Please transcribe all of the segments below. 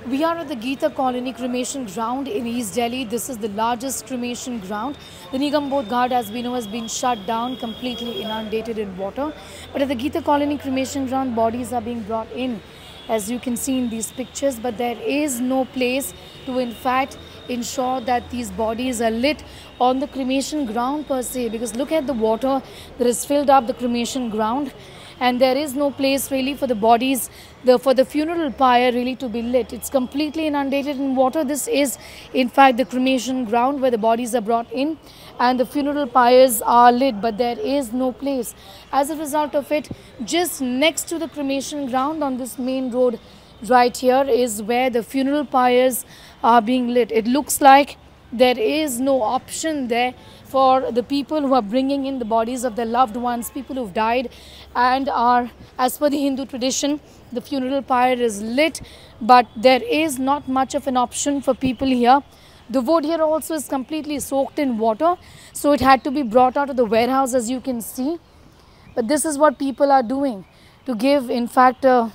We are at the Geeta Colony cremation ground in East Delhi. This is the largest cremation ground. The Nigam Bodh Ghat, as we know, has been shut down, completely inundated in water. But at the Geeta Colony cremation ground, bodies are being brought in, as you can see in these pictures. But there is no place to, in fact, ensure that these bodies are lit on the cremation ground per se. Because look at the water that has filled up the cremation ground. And there is no place really for the bodies, for the funeral pyre really to be lit. It's completely inundated in water. This is in fact the cremation ground where the bodies are brought in and the funeral pyres are lit, but there is no place. As a result of it, just next to the cremation ground on this main road right here is where the funeral pyres are being lit. It looks like there is no option there for the people who are bringing in the bodies of their loved ones, people who've died and are, as per the Hindu tradition, the funeral pyre is lit, but there is not much of an option for people here. The wood here also is completely soaked in water, so it had to be brought out of the warehouse, as you can see. But this is what people are doing to give, in fact, to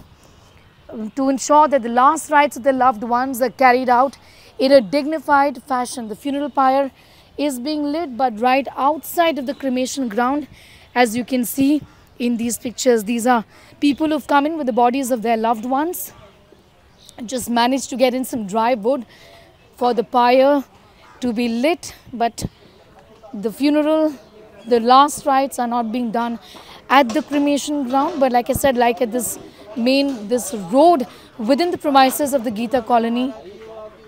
ensure that the last rites of their loved ones are carried out in a dignified fashion. The funeral pyre is being lit, but right outside of the cremation ground, as you can see in these pictures. These are people who've come in with the bodies of their loved ones, just managed to get in some dry wood for the pyre to be lit, but the funeral, the last rites are not being done at the cremation ground, but like I said, like at this road within the premises of the Geeta Colony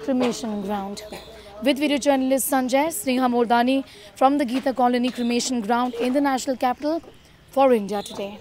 cremation ground. With video journalist Sanjay, Sneha Mordani from the Geeta Colony cremation ground in the national capital for India Today.